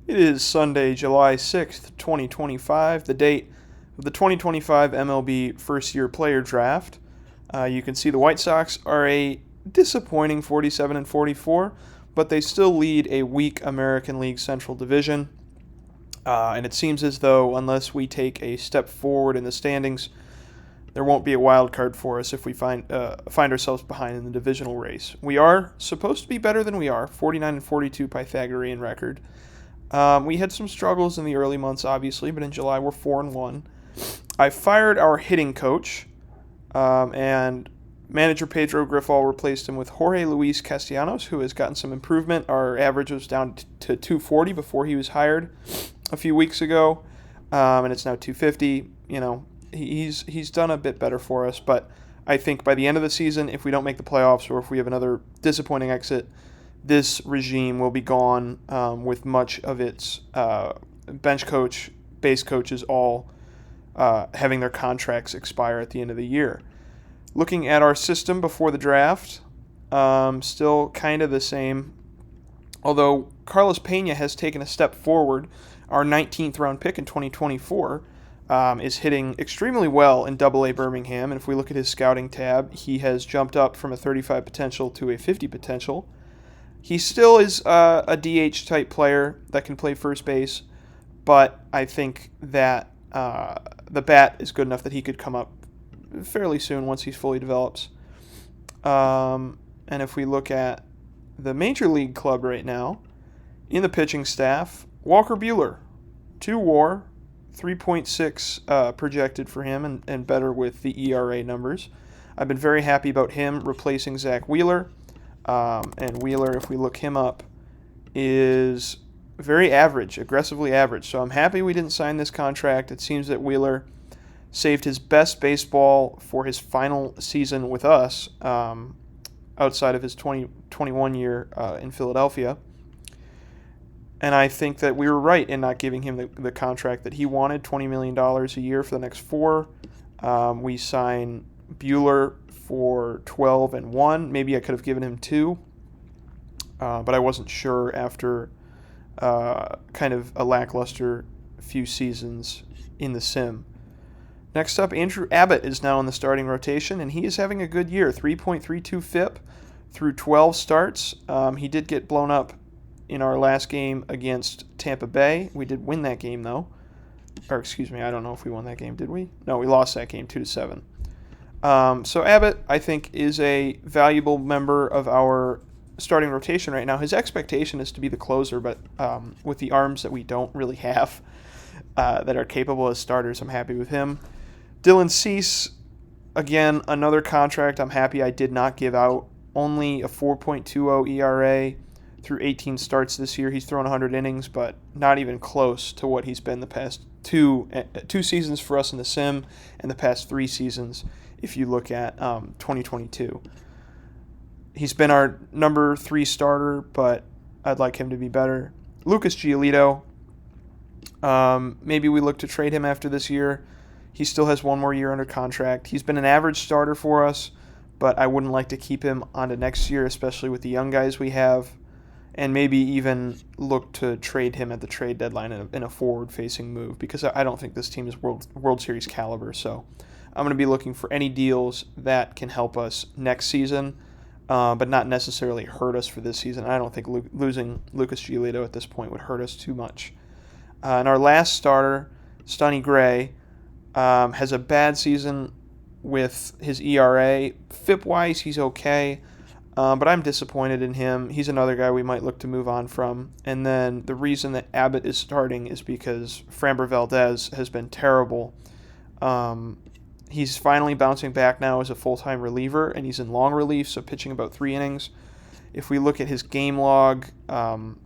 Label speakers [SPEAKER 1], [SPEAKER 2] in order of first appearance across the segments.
[SPEAKER 1] It is Sunday, July 6th, 2025, the date of the 2025 MLB First Year Player Draft. You can see the White Sox are a disappointing 47-44, but they still lead a weak American League Central Division. And it seems as though, unless we take a step forward in the standings, there won't be a wild card for us if we find ourselves behind in the divisional race. We are supposed to be better than we are, 49-42 Pythagorean record. We had some struggles in the early months, obviously, but in July we're 4-1. I fired our hitting coach, and manager Pedro Grifol replaced him with Jorge Luis Castellanos, who has gotten some improvement. Our average was down to 240 before he was hired a few weeks ago, and it's now 250. He's done a bit better for us, but I think by the end of the season, if we don't make the playoffs or if we have another disappointing exit, this regime will be gone with much of its bench coach, base coaches all having their contracts expire at the end of the year. Looking at our system before the draft, still kind of the same, although Carlos Pena has taken a step forward. Our 19th round pick in 2024 is hitting extremely well in Double-A Birmingham, and if we look at his scouting tab, he has jumped up from a 35 potential to a 50 potential. He still is a DH type player that can play first base, but I think that the bat is good enough that he could come up fairly soon once he fully develops. And if we look at the major league club right now, in the pitching staff, Walker Buehler, 2 WAR, 3.6 projected for him, and better with the ERA numbers. I've been very happy about him replacing Zach Wheeler. And Wheeler, if we look him up, is very average, aggressively average. So I'm happy we didn't sign this contract. It seems that Wheeler saved his best baseball for his final season with us, outside of his 2021 year in Philadelphia. And I think that we were right in not giving him the contract that he wanted, $20 million a year for the next 4. We sign Buehler for 12 and 1. Maybe I could have given him 2, but I wasn't sure after kind of a lackluster few seasons in the sim. Next up, Andrew Abbott is now in the starting rotation, and he is having a good year, 3.32 FIP through 12 starts. He did get blown up in our last game against Tampa Bay. We did win that game, though. Or, excuse me, I don't know if we won that game. Did we? No, we lost that game 2-7. So Abbott, I think, is a valuable member of our starting rotation right now. His expectation is to be the closer, but with the arms that we don't really have that are capable as starters, I'm happy with him. Dylan Cease, again, another contract I'm happy I did not give out. Only a 4.20 ERA through 18 starts this year. He's thrown 100 innings, but not even close to what he's been the past two seasons for us in the sim and the past 3 seasons if you look at 2022. He's been our number 3 starter, but I'd like him to be better. Lucas Giolito, maybe we look to trade him after this year. He still has 1 more year under contract. He's been an average starter for us, but I wouldn't like to keep him on to next year, especially with the young guys we have, and maybe even look to trade him at the trade deadline in a forward-facing move, because I don't think this team is World Series caliber. So I'm going to be looking for any deals that can help us next season, but not necessarily hurt us for this season. I don't think losing Lucas Giolito at this point would hurt us too much. And our last starter, Sonny Gray, has a bad season with his ERA. FIP-wise, he's okay, but I'm disappointed in him. He's another guy we might look to move on from. And then the reason that Abbott is starting is because Framber Valdez has been terrible. He's finally bouncing back now as a full-time reliever, and he's in long relief, so pitching about 3 innings. If we look at his game log, it'll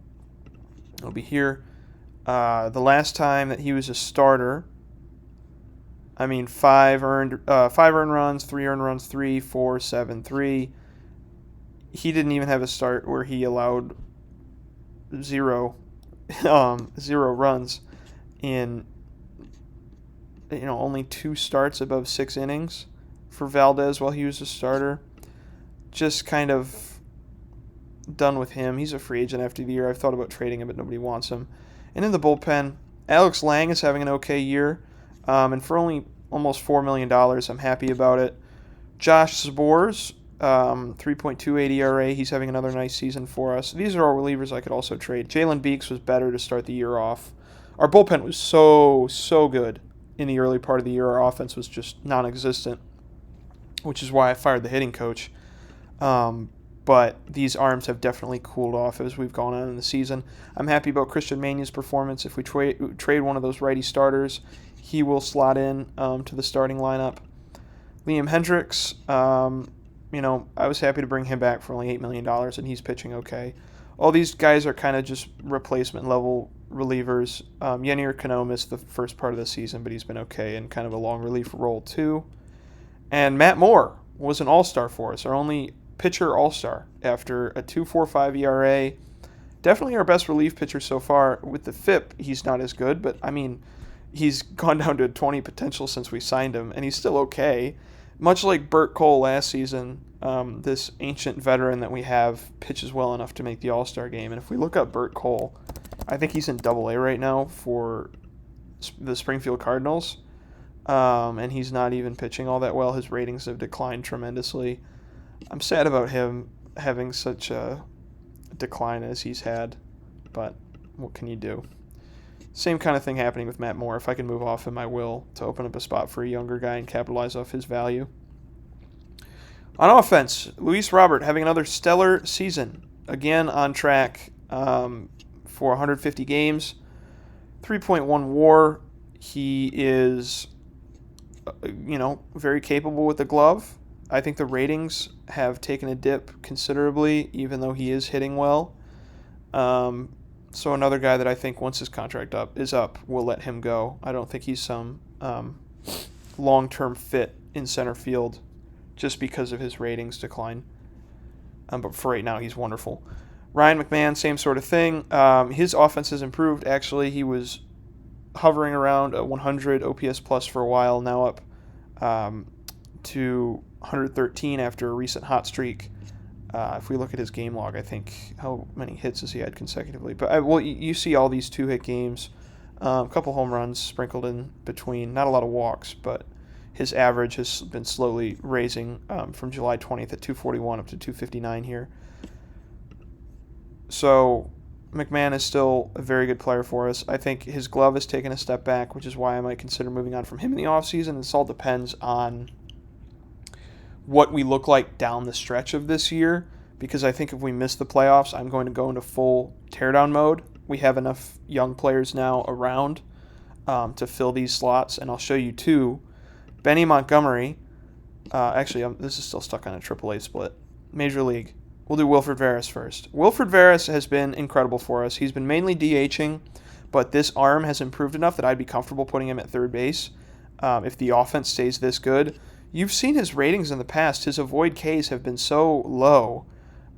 [SPEAKER 1] be here. The last time that he was a starter, 5 earned runs, 3 earned runs, 3, 4, 7, 3. He didn't even have a start where he allowed 0 runs in only 2 starts above 6 innings for Valdez while he was a starter. Just kind of done with him. He's a free agent after the year. I've thought about trading him, but nobody wants him. And in the bullpen, Alex Lang is having an okay year, and for only almost $4 million, I'm happy about it. Josh Zborz, 3.28 ERA. He's having another nice season for us. These are all relievers I could also trade. Jalen Beeks was better to start the year off. Our bullpen was so good in the early part of the year. Our offense was just non-existent, which is why I fired the hitting coach. But these arms have definitely cooled off as we've gone on in the season. I'm happy about Christian Mania's performance. If we trade one of those righty starters, he will slot in to the starting lineup. Liam Hendricks, I was happy to bring him back for only $8 million, and he's pitching okay. All these guys are kind of just replacement-level relievers. Yennier Cano missed the first part of the season, but he's been okay in kind of a long relief role too. And Matt Moore was an all-star for us, our only pitcher all-star after a 2.45 ERA. Definitely our best relief pitcher so far. With the FIP, he's not as good, but he's gone down to 20 potential since we signed him, and he's still okay. Much like Bert Cole last season, this ancient veteran that we have pitches well enough to make the All-Star game. And if we look up Bert Cole, I think he's in Double-A right now for the Springfield Cardinals, and he's not even pitching all that well. His ratings have declined tremendously. I'm sad about him having such a decline as he's had, but what can you do? Same kind of thing happening with Matt Moore. If I can move off him, I will, to open up a spot for a younger guy and capitalize off his value. On offense, Luis Robert having another stellar season. Again, on track for 150 games, 3.1 WAR. He is, very capable with the glove. I think the ratings have taken a dip considerably, even though he is hitting well. So another guy that I think once his contract is up, we'll let him go. I don't think he's some long-term fit in center field just because of his ratings decline. But for right now, he's wonderful. Ryan McMahon, same sort of thing. His offense has improved, actually. He was hovering around a 100 OPS plus for a while, now up to 113 after a recent hot streak. If we look at his game log, I think how many hits has he had consecutively? But you see all these 2-hit games, a couple home runs sprinkled in between. Not a lot of walks, but his average has been slowly raising from July 20th at 241 up to 259 here. So McMahon is still a very good player for us. I think his glove has taken a step back, which is why I might consider moving on from him in the offseason. This all depends on what we look like down the stretch of this year, because I think if we miss the playoffs, I'm going to go into full teardown mode. We have enough young players now around to fill these slots, and I'll show you two. Benny Montgomery, this is still stuck on a AAA split. Major League. We'll do Wilfred Veras first. Wilfred Veras has been incredible for us. He's been mainly DHing, but this arm has improved enough that I'd be comfortable putting him at third base if the offense stays this good. You've seen his ratings in the past. His avoid Ks have been so low,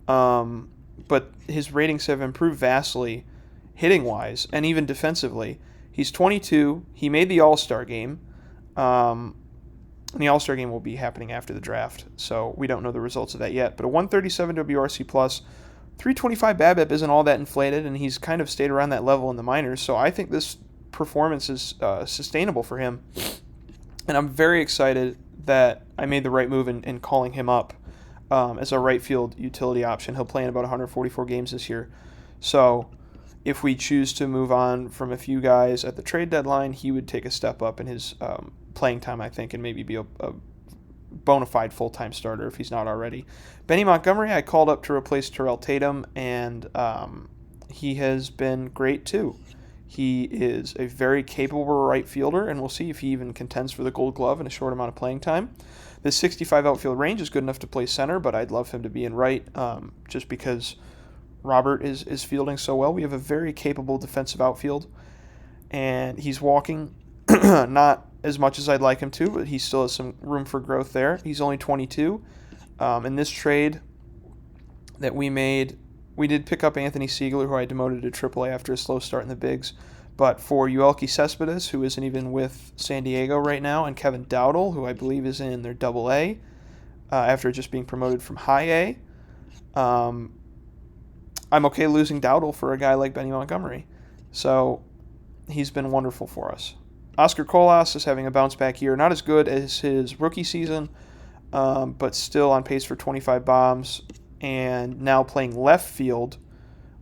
[SPEAKER 1] but his ratings have improved vastly hitting-wise and even defensively. He's 22. He made the All-Star game. And the All-Star game will be happening after the draft, so we don't know the results of that yet. But a 137 WRC+, 325 BABIP isn't all that inflated, and he's kind of stayed around that level in the minors, so I think this performance is sustainable for him. And I'm very excited that I made the right move in calling him up as a right field utility option. He'll play in about 144 games this year. So if we choose to move on from a few guys at the trade deadline, he would take a step up in his playing time, I think, and maybe be a bona fide full-time starter if he's not already. Benny Montgomery, I called up to replace Terrell Tatum, and he has been great too. He is a very capable right fielder, and we'll see if he even contends for the Gold Glove in a short amount of playing time. The 65 outfield range is good enough to play center, but I'd love him to be in right just because Robert is fielding so well. We have a very capable defensive outfield, and he's walking not as much as I'd like him to, but he still has some room for growth there. He's only 22. In this trade that we made, we did pick up Anthony Siegler, who I demoted to AAA after a slow start in the bigs. But for Yoelqui Cespedes, who isn't even with San Diego right now, and Kevin Dowdle, who I believe is in their Double-A after just being promoted from High A, I'm okay losing Dowdle for a guy like Benny Montgomery. So he's been wonderful for us. Oscar Colas is having a bounce back year. Not as good as his rookie season, but still on pace for 25 bombs. And now playing left field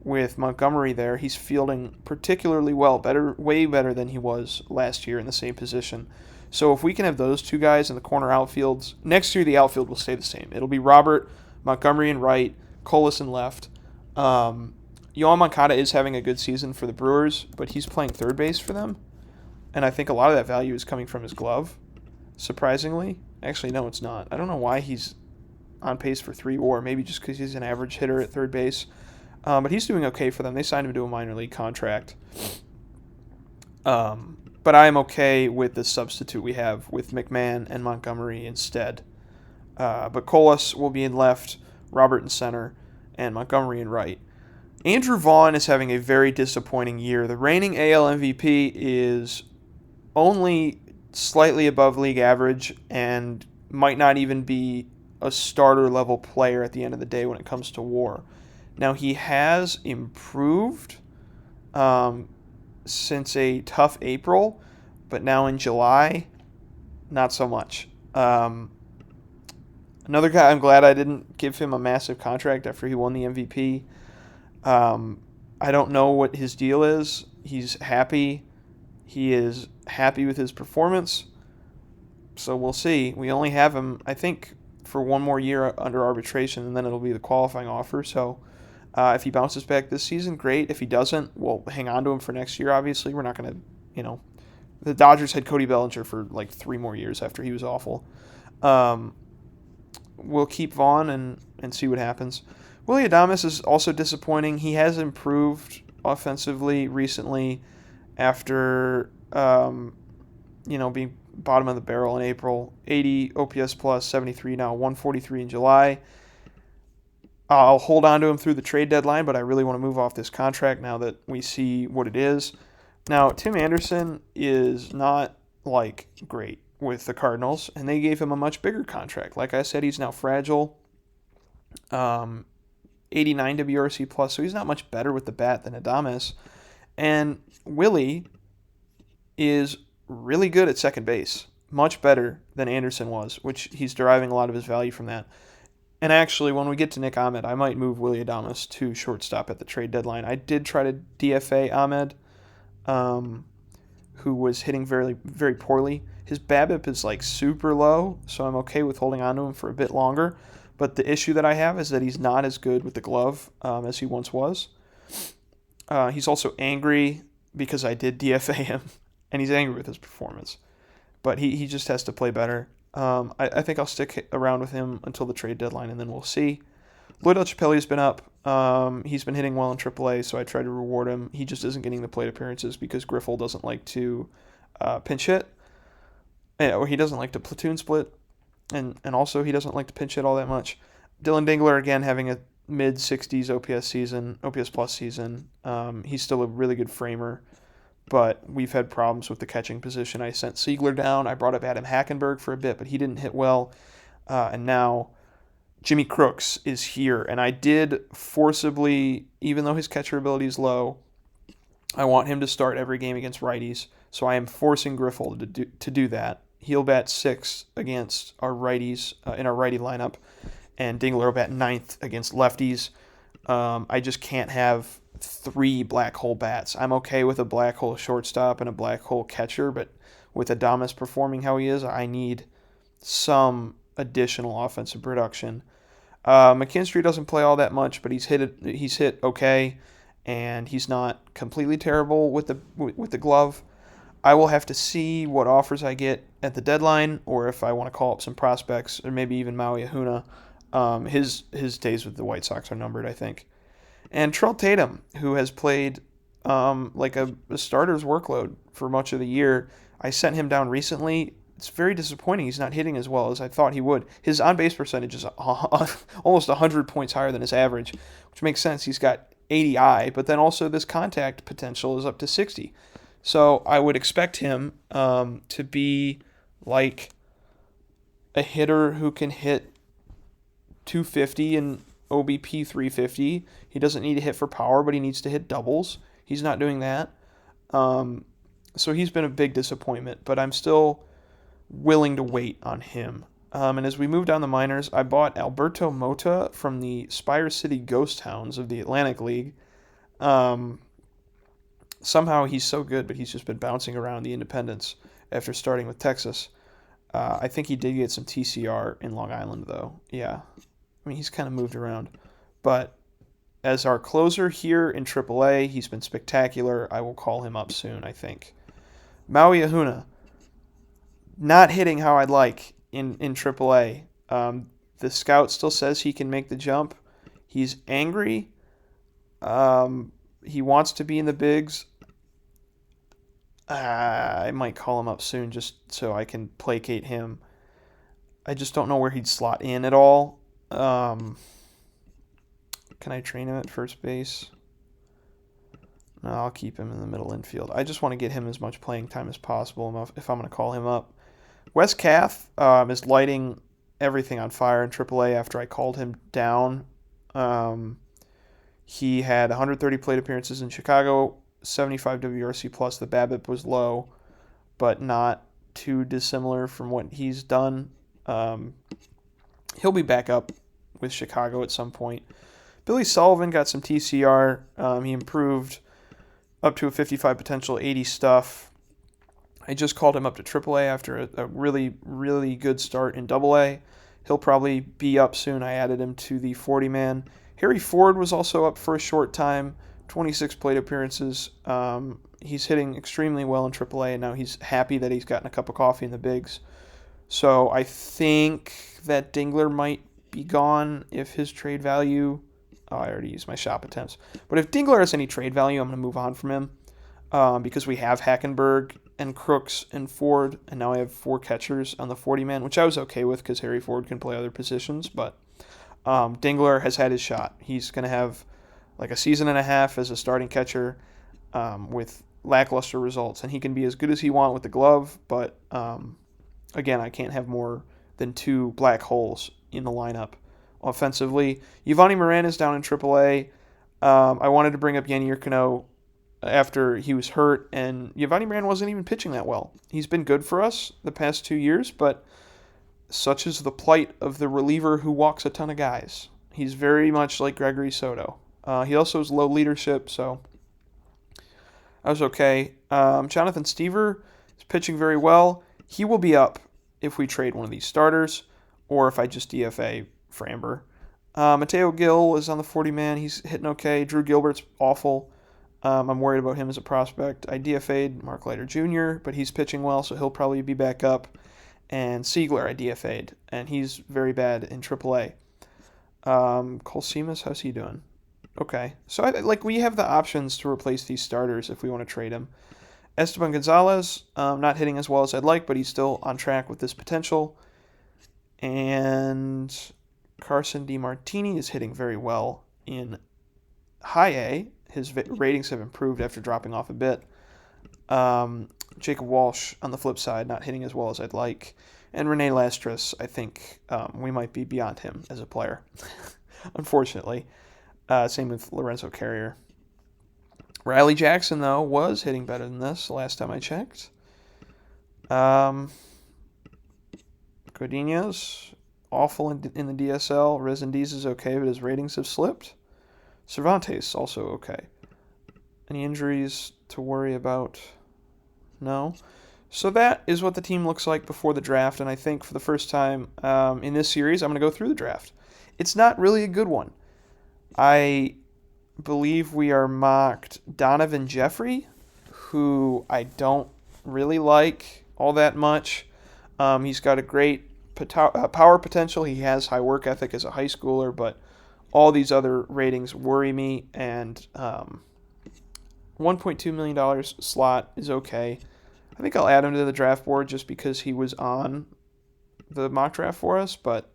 [SPEAKER 1] with Montgomery there. He's fielding particularly well, way better than he was last year in the same position. So if we can have those two guys in the corner outfields, next year the outfield will stay the same. It'll be Robert, Montgomery in right, Colas in left. Yoan Moncada is having a good season for the Brewers, but he's playing third base for them. And I think a lot of that value is coming from his glove, surprisingly. Actually, no, it's not. I don't know why he's on pace for 3 WAR, maybe just because he's an average hitter at third base. But he's doing okay for them. They signed him to a minor league contract. But I am okay with the substitute we have with McMahon and Montgomery instead. But Colas will be in left, Robert in center, and Montgomery in right. Andrew Vaughn is having a very disappointing year. The reigning AL MVP is only slightly above league average and might not even be a starter-level player at the end of the day when it comes to WAR. Now, he has improved since a tough April, but now in July, not so much. Another guy, I'm glad I didn't give him a massive contract after he won the MVP. I don't know what his deal is. He's happy. He is happy with his performance. So we'll see. We only have him, I think, for one more year under arbitration, and then it'll be the qualifying offer. So if he bounces back this season, great. If he doesn't, we'll hang on to him for next year, obviously. We're not going to, the Dodgers had Cody Bellinger for like 3 more years after he was awful. We'll keep Vaughn and see what happens. Willy Adames is also disappointing. He has improved offensively recently after, being bottom of the barrel in April. 80 OPS plus, 73 now, 143 in July. I'll hold on to him through the trade deadline, but I really want to move off this contract now that we see what it is. Now, Tim Anderson is not, great with the Cardinals, and they gave him a much bigger contract. Like I said, he's now fragile. 89 WRC plus, so he's not much better with the bat than Adames. And Willie is really good at second base, much better than Anderson was, which he's deriving a lot of his value from that. And actually, when we get to Nick Ahmed, I might move Willy Adames to shortstop at the trade deadline. I did try to DFA Ahmed, who was hitting very, very poorly. His BABIP is super low, so I'm okay with holding on to him for a bit longer. But the issue that I have is that he's not as good with the glove as he once was. He's also angry because I did DFA him, and he's angry with his performance. But he just has to play better. I think I'll stick around with him until the trade deadline, and then we'll see. Lloyd Elchapelli's been up. He's been hitting well in AAA, so I try to reward him. He just isn't getting the plate appearances because Griffel doesn't like to pinch hit. Or he doesn't like to platoon split. And also he doesn't like to pinch hit all that much. Dylan Dingler, again, having a mid-60s OPS plus season. He's still a really good framer, but we've had problems with the catching position. I sent Siegler down. I brought up Adam Hackenberg for a bit, but he didn't hit well. And now Jimmy Crooks is here. And I did forcibly, even though his catcher ability is low, I want him to start every game against righties. So I am forcing Griffel to do that. He'll bat 6th against our righties in our righty lineup, and Dingler will bat 9th against lefties. I just can't have 3 black hole bats. I'm okay with a black hole shortstop and a black hole catcher, but with Adames performing how he is, I need some additional offensive production. McKinstry doesn't play all that much, but he's hit okay, and he's not completely terrible with the glove. I will have to see what offers I get at the deadline, or if I want to call up some prospects, or maybe even Maui Ahuna. His days with the White Sox are numbered, I think. And Trell Tatum, who has played a starter's workload for much of the year. I sent him down recently. It's very disappointing. He's not hitting as well as I thought he would. His on-base percentage is almost 100 points higher than his average, which makes sense. He's got 80 I, but then also this contact potential is up to 60. So I would expect him to be like a hitter who can hit 250 and OBP 350. He doesn't need to hit for power, but he needs to hit doubles. He's not doing that. So he's been a big disappointment, but I'm still willing to wait on him. And as we move down the minors, I bought Alberto Mota from the Spire City Ghost Hounds of the Atlantic League. Um, Somehow he's so good, but he's just been bouncing around the independents after starting with Texas. I think he did get some TCR in Long Island, though. Yeah. I mean, he's kind of moved around. But as our closer here in AAA, he's been spectacular. I will call him up soon, I think. Maui Ahuna, not hitting how I'd like in AAA. The scout still says he can make the jump. He's angry. He wants to be in the bigs. I might call him up soon just so I can placate him. I just don't know where he'd slot in at all. Can I train him at first base? No, I'll keep him in the middle infield. I just want to get him as much playing time as possible if I'm going to call him up. Wes Kath is lighting everything on fire in AAA after I called him down. He had 130 plate appearances in Chicago, 75 WRC plus. The BABIP was low, but not too dissimilar from what he's done. He'll be back up with Chicago at some point. Billy Sullivan got some TCR. He improved up to a 55 potential, 80 stuff. I just called him up to AAA after a really, really good start in AA. He'll probably be up soon. I added him to the 40-man. Harry Ford was also up for a short time, 26 plate appearances. He's hitting extremely well in AAA, and now he's happy that he's gotten a cup of coffee in the bigs. So I think that Dingler might be gone if his trade value... Oh, I already used my shop attempts. But if Dingler has any trade value, I'm going to move on from him because we have Hackenberg and Crooks and Ford, and now I have 4 catchers on the 40-man, which I was okay with because Harry Ford can play other positions, but Dingler has had his shot. He's going to have like a season and a half as a starting catcher with lackluster results, and he can be as good as he wants with the glove, but again, I can't have more than 2 black holes in the lineup offensively. Yvonne Moran is down in AAA. I wanted to bring up Yennier Cano after he was hurt, and Yvonne Moran wasn't even pitching that well. He's been good for us the past 2 years, but such is the plight of the reliever who walks a ton of guys. He's very much like Gregory Soto. He also has low leadership, so I was okay. Jonathan Stever is pitching very well. He will be up if we trade one of these starters or if I just DFA Framber. Mateo Gil is on the 40-man. He's hitting okay. Drew Gilbert's awful. I'm worried about him as a prospect. I DFA'd Mark Leiter Jr., but he's pitching well, so he'll probably be back up. And Siegler I DFA'd, and he's very bad in AAA. Cole Seamus, how's he doing? Okay. So we have the options to replace these starters if we want to trade him. Esteban Gonzalez, not hitting as well as I'd like, but he's still on track with this potential. And Carson DiMartini is hitting very well in high A. His ratings have improved after dropping off a bit. Jacob Walsh, on the flip side, not hitting as well as I'd like. And Rene Lastras, I think we might be beyond him as a player, unfortunately. Same with Lorenzo Carrier. Riley Jackson, though, was hitting better than this the last time I checked. Godinez, awful in the DSL. Rezendiz is okay, but his ratings have slipped. Cervantes, also okay. Any injuries to worry about? No. So that is what the team looks like before the draft, and I think for the first time in this series, I'm going to go through the draft. It's not really a good one. I believe we are mocked Donovan Jeffrey, who I don't really like all that much. He's got a great power potential. He has high work ethic as a high schooler, but all these other ratings worry me, and $1.2 million slot is okay. I think I'll add him to the draft board just because he was on the mock draft for us, but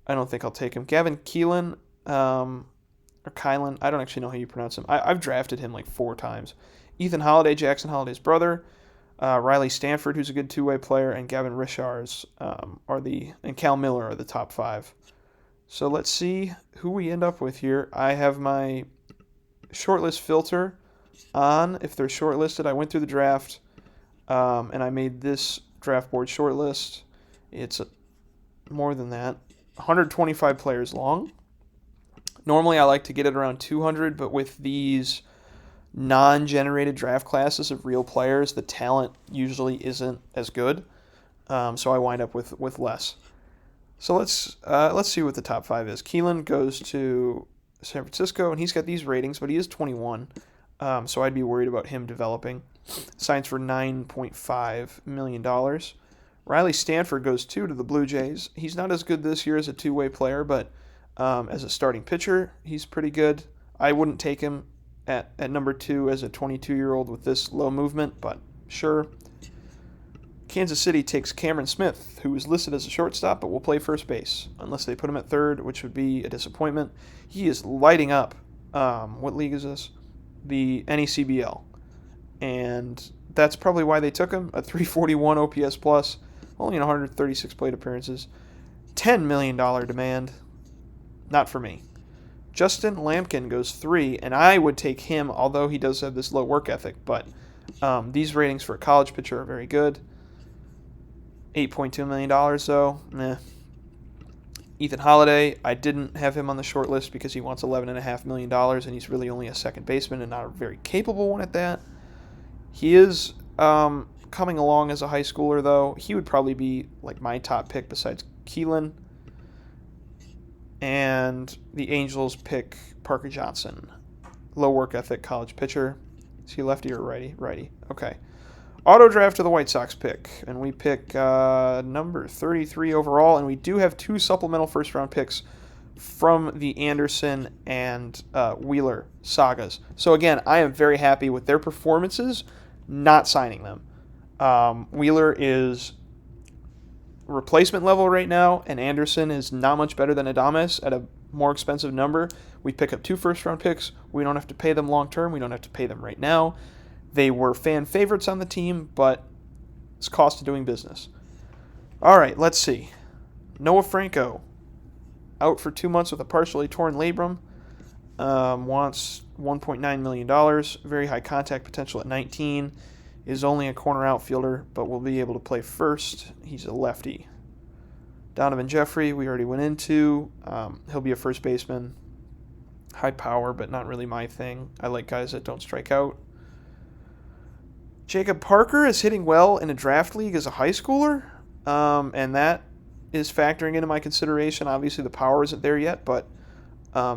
[SPEAKER 1] I don't think I'll take him. Gavin Keelan, or Kylan, I don't actually know how you pronounce him. I've drafted him like 4 times. Ethan Holiday, Jackson Holiday's brother, Riley Stanford, who's a good two-way player, and Gavin Richards and Cal Miller are the top 5. So let's see who we end up with here. I have my shortlist filter on if they're shortlisted. I went through the draft, and I made this draft board shortlist. It's more than that, 125 players long. Normally, I like to get it around 200, but with these non-generated draft classes of real players, the talent usually isn't as good. So I wind up with less. So let's see what the top 5 is. Keelan goes to San Francisco, and he's got these ratings, but he is 21. So I'd be worried about him developing. Signs for $9.5 million. Riley Stanford goes to the Blue Jays. He's not as good this year as a two-way player, but as a starting pitcher, he's pretty good. I wouldn't take him at number 2 as a 22-year-old with this low movement, but sure. Kansas City takes Cameron Smith, who is listed as a shortstop, but will play first base, unless they put him at third, which would be a disappointment. He is lighting up. What league is this? The NECBL. And that's probably why they took him. A 341 OPS plus, only in 136 plate appearances. $10 million demand. Not for me. Justin Lampkin goes 3, and I would take him, although he does have this low work ethic. But these ratings for a college pitcher are very good. $8.2 million, though. Meh. Ethan Holiday, I didn't have him on the short list because he wants $11.5 million, and he's really only a second baseman and not a very capable one at that. He is coming along as a high schooler, though. He would probably be like my top pick besides Keelan. And the Angels pick Parker Johnson, low work ethic college pitcher. Is he lefty or righty? Righty. Okay. Auto draft to the White Sox pick, and we pick number 33 overall, and we do have 2 supplemental first-round picks from the Anderson and Wheeler sagas. So again, I am very happy with their performances, not signing them. Wheeler is replacement level right now, and Anderson is not much better than Adames at a more expensive number. We pick up 2 first-round picks. We don't have to pay them long-term. We don't have to pay them right now. They were fan favorites on the team, but it's cost of doing business. All right, let's see. Noah Franco, out for 2 months with a partially torn labrum, wants $1.9 million, very high contact potential at 19, is only a corner outfielder, but will be able to play first. He's a lefty. Donovan Jeffrey, we already went into. He'll be a first baseman. High power, but not really my thing. I like guys that don't strike out. Jacob Parker is hitting well in a draft league as a high schooler, and that is factoring into my consideration. Obviously, the power isn't there yet, but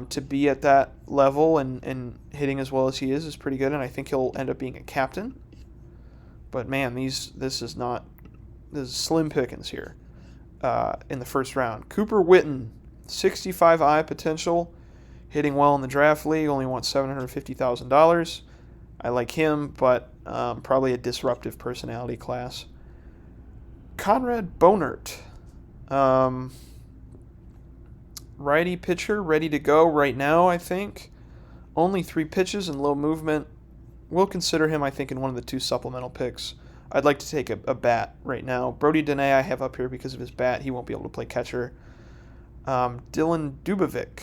[SPEAKER 1] to be at that level and hitting as well as he is pretty good, and I think he'll end up being a captain. But man, this is slim pickings here in the first round. Cooper Witten, 65 eye potential, hitting well in the draft league, only wants $750,000. I like him, but probably a disruptive personality class. Conrad Bonert, righty pitcher, ready to go right now, I think. Only 3 pitches and low movement. We'll consider him, I think, in one of the 2 supplemental picks. I'd like to take a bat right now. Brody Dene I have up here because of his bat. He won't be able to play catcher. Dylan Dubovic.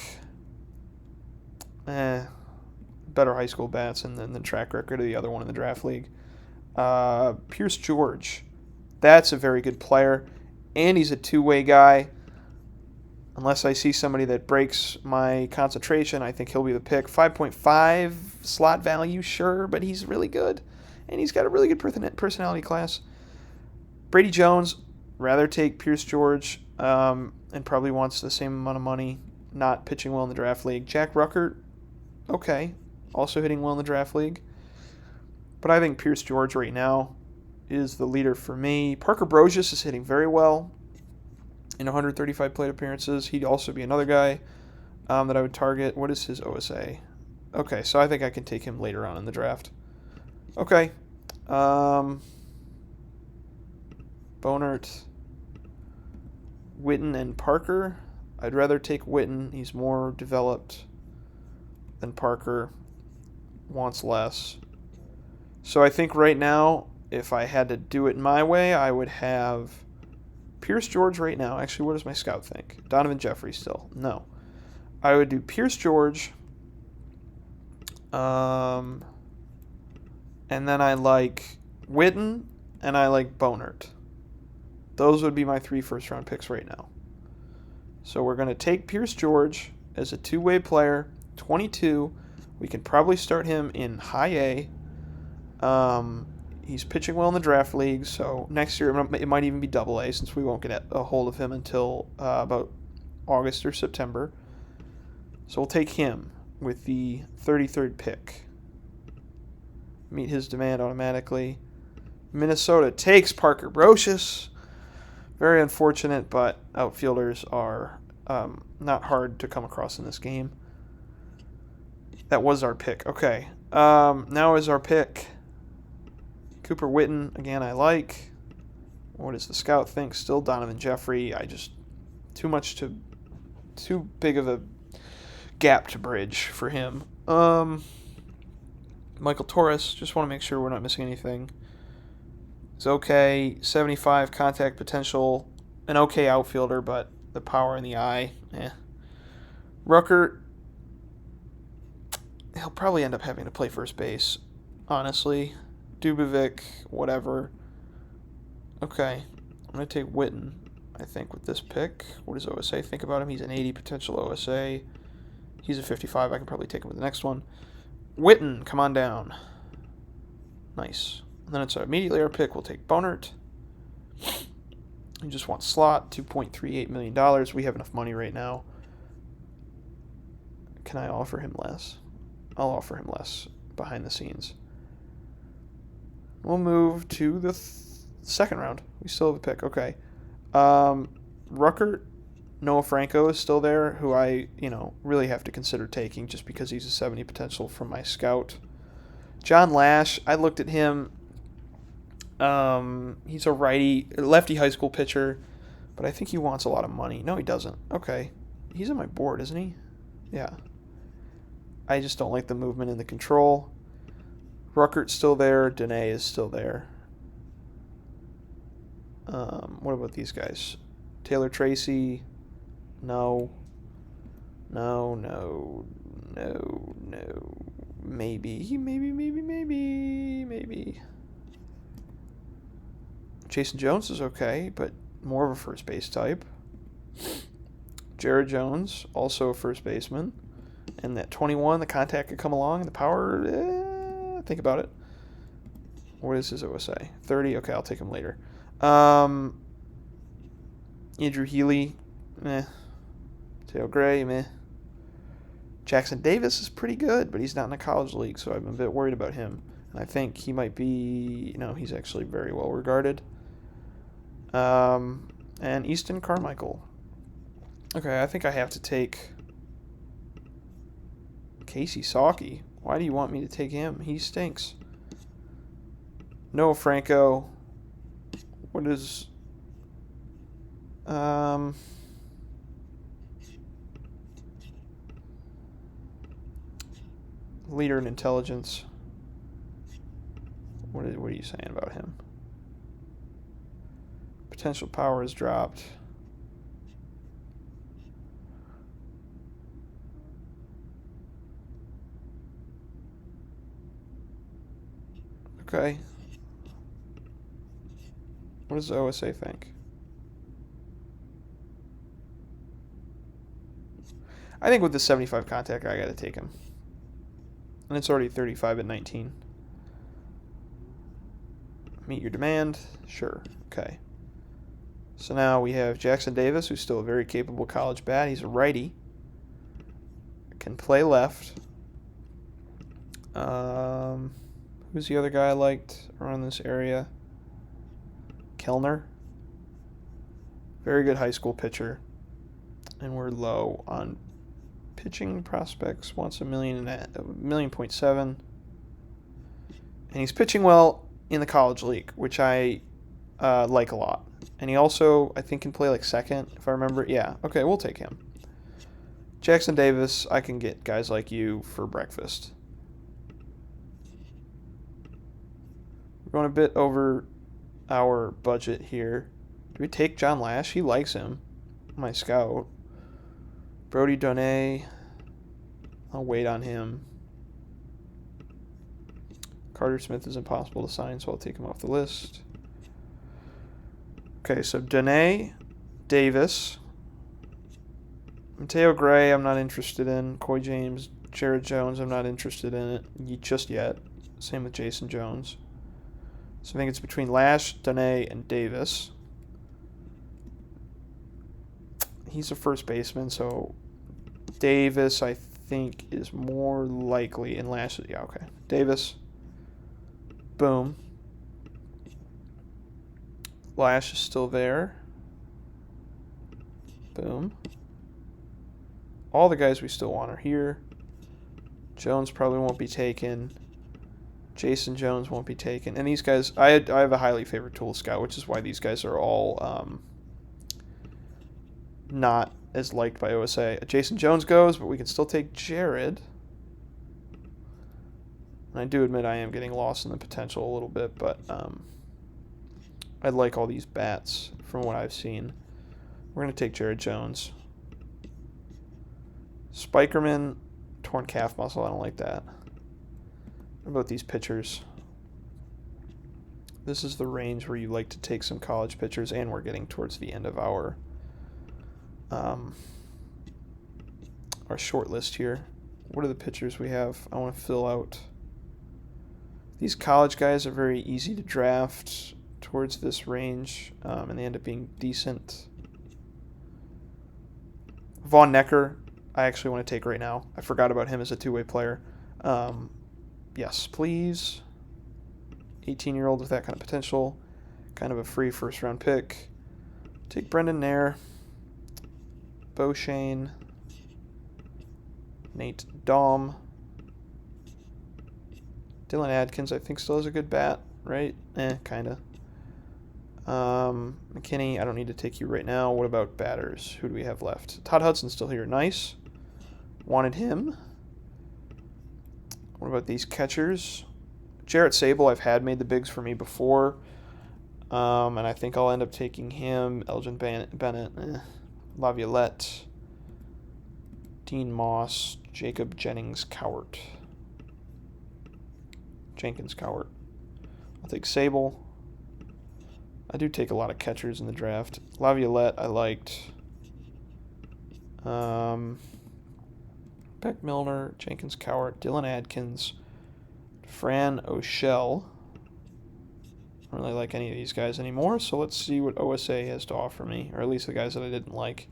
[SPEAKER 1] Better high school bats and then the track record of the other one in the draft league. Pierce George. That's a very good player. And he's a two-way guy. Unless I see somebody that breaks my concentration, I think he'll be the pick. 5.5 slot value, sure, but he's really good. And he's got a really good personality class. Brady Jones, rather take Pierce George, and probably wants the same amount of money, not pitching well in the draft league. Jack Ruckert, okay, also hitting well in the draft league. But I think Pierce George right now is the leader for me. Parker Brosius is hitting very well in 135 plate appearances. He'd also be another guy that I would target. What is his OSA? Okay, so I think I can take him later on in the draft. Okay. Bonert, Witten, and Parker. I'd rather take Witten. He's more developed than Parker. Wants less. So I think right now, if I had to do it my way, I would have Pierce George right now. Actually, what does my scout think? Donovan Jeffrey still. No. I would do Pierce George. And then I like Witten, and I like Bonert. Those would be my 3 first-round picks right now. So we're going to take Pierce George as a two-way player, 22. We can probably start him in high A. He's pitching well in the draft league, so next year it might even be double A since we won't get a hold of him until about August or September. So we'll take him with the 33rd pick. Meet his demand automatically. Minnesota takes Parker Brocious. Very unfortunate, but outfielders are not hard to come across in this game. That was our pick. Okay. Now is our pick. Cooper Witten, again, I like. What does the scout think? Still Donovan Jeffrey. Too big of a gap to bridge for him. Michael Torres, just want to make sure we're not missing anything. It's okay. 75 contact potential. An okay outfielder, but the power in the eye, Ruckert, he'll probably end up having to play first base, honestly. Dubovic, whatever. Okay, I'm going to take Witten, I think, with this pick. What does OSA think about him? He's an 80 potential OSA. He's a 55. I can probably take him with the next one. Witten, come on down. Nice. And then it's immediately our pick. We'll take Bonert. You just want slot, $2.38 million. We have enough money right now. Can I offer him less? I'll offer him less behind the scenes. We'll move to the second round. We still have a pick. Okay. Ruckert, Noah Franco is still there, who I, really have to consider taking just because he's a 70 potential from my scout. John Lash, I looked at him. He's a lefty high school pitcher, but I think he wants a lot of money. No, he doesn't. Okay. He's on my board, isn't he? Yeah. I just don't like the movement and the control. Ruckert's still there. Dene is still there. What about these guys? Taylor Tracy? No. No. Maybe. Jason Jones is okay, but more of a first base type. Jared Jones, also a first baseman. And that 21, the contact could come along. The power, think about it. What is his OSA? 30? Okay, I'll take him later. Andrew Healy, meh. Tail Gray, meh. Jackson Davis is pretty good, but he's not in a college league, so I'm a bit worried about him. And I think he might be, he's actually very well regarded. And Easton Carmichael. Okay, I think I have to take Casey Sawkey. Why do you want me to take him? He stinks. Noah Franco. What is... leader in intelligence. What are you saying about him? Potential power is dropped. Okay. What does the OSA think? I think with the 75 contact, I got to take him. And it's already 35 at 19. Meet your demand? Sure. Okay. So now we have Jackson Davis, who's still a very capable college bat. He's a righty. Can play left. Who's the other guy I liked around this area? Kellner. Very good high school pitcher. And we're low on pitching prospects. Wants $1.7 million. And he's pitching well in the college league, which I like a lot. And he also, I think, can play like second, if I remember. Yeah, okay, we'll take him. Jackson Davis, I can get guys like you for breakfast. We're going a bit over our budget here. Do we take John Lash? He likes him. My scout. Brody Donay. I'll wait on him. Carter Smith is impossible to sign, so I'll take him off the list. Okay, so Dene, Davis, Mateo Gray, I'm not interested in. Coy James, Jared Jones, I'm not interested in it just yet. Same with Jason Jones. So I think it's between Lash, Dene, and Davis. He's a first baseman, so Davis, I think, is more likely. And Lash, yeah, okay. Davis. Boom. Lash is still there. Boom. All the guys we still want are here. Jones probably won't be taken. Jason Jones won't be taken. And these guys, I have a highly favored tool scout, which is why these guys are all not as liked by OSA. Jason Jones goes, but we can still take Jared. And I do admit I am getting lost in the potential a little bit, but I like all these bats from what I've seen. We're going to take Jared Jones. Spikerman, torn calf muscle. I don't like that. What about these pitchers? This is the range where you like to take some college pitchers, and we're getting towards the end of our short list here. What are the pitchers we have? I want to fill out. These college guys are very easy to draft towards this range, and they end up being decent. Von Necker, I actually want to take right now. I forgot about him as a two-way player. Yes, please. 18-year-old with that kind of potential. Kind of a free first-round pick. Take Brendan Nair. Bo Shane. Nate Daum. Dylan Adkins, I think, still has a good bat, right? Kind of. McKinney, I don't need to take you right now. What about batters? Who do we have left? Todd Hudson's still here. Nice. Wanted him. What about these catchers? Jarrett Sable, I've had made the bigs for me before. And I think I'll end up taking him. Elgin Bennett. Laviolette. Dean Moss. Jacob Jenkins-Cowart. I'll take Sable. I do take a lot of catchers in the draft. Laviolette, I liked. Beck Milner, Jenkins-Cowart, Dylan Adkins, Fran O'Shell. I don't really like any of these guys anymore, so let's see what OSA has to offer me, or at least the guys that I didn't like.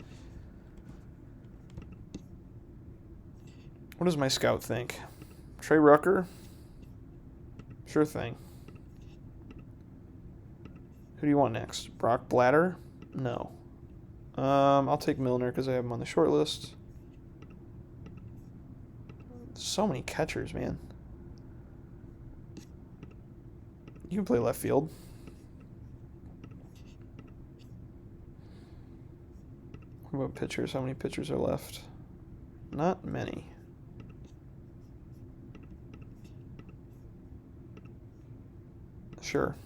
[SPEAKER 1] What does my scout think? Trey Rucker? Sure thing. Who do you want next? Brock Blatter? No. I'll take Milner because I have him on the short list. So many catchers, man. You can play left field. What about pitchers? How many pitchers are left? Not many. Sure.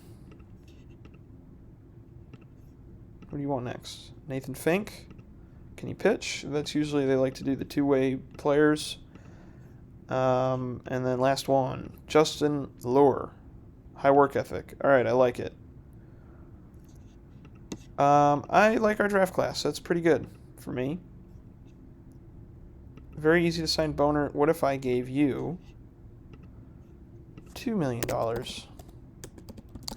[SPEAKER 1] What do you want next? Nathan Fink? Can he pitch? That's usually they like to do the two-way players. And then last one, Justin Lure. High work ethic. All right, I like it. I like our draft class. That's pretty good for me. Very easy to sign Boner. What if I gave you $2 million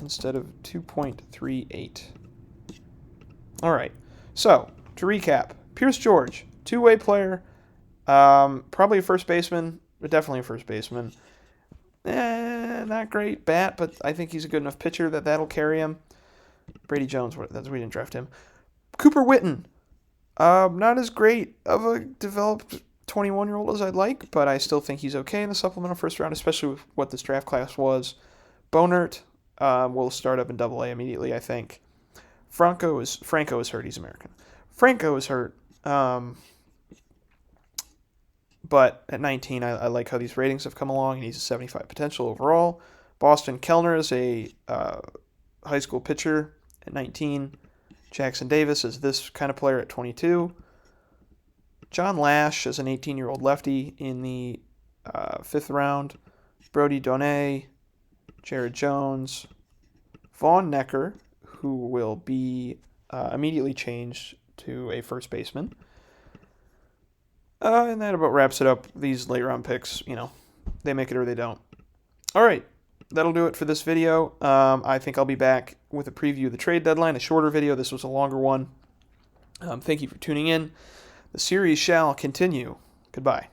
[SPEAKER 1] instead of 2.38? All right. So, to recap, Pierce George, two-way player, probably a first baseman, but definitely a first baseman. Not great bat, but I think he's a good enough pitcher that'll carry him. Brady Jones, we didn't draft him. Cooper Witten, not as great of a developed 21-year-old as I'd like, but I still think he's okay in the supplemental first round, especially with what this draft class was. Bonert will start up in Double-A immediately, I think. Franco is hurt. He's American. Franco is hurt. But at 19, I like how these ratings have come along, and he's a 75 potential overall. Boston Kellner is a high school pitcher at 19. Jackson Davis is this kind of player at 22. John Lash is an 18-year-old lefty in the 5th round. Brody Donay, Jared Jones, Vaughn Necker, who will be immediately changed to a first baseman. And that about wraps it up. These late round picks, they make it or they don't. All right, that'll do it for this video. I think I'll be back with a preview of the trade deadline, a shorter video. This was a longer one. Thank you for tuning in. The series shall continue. Goodbye.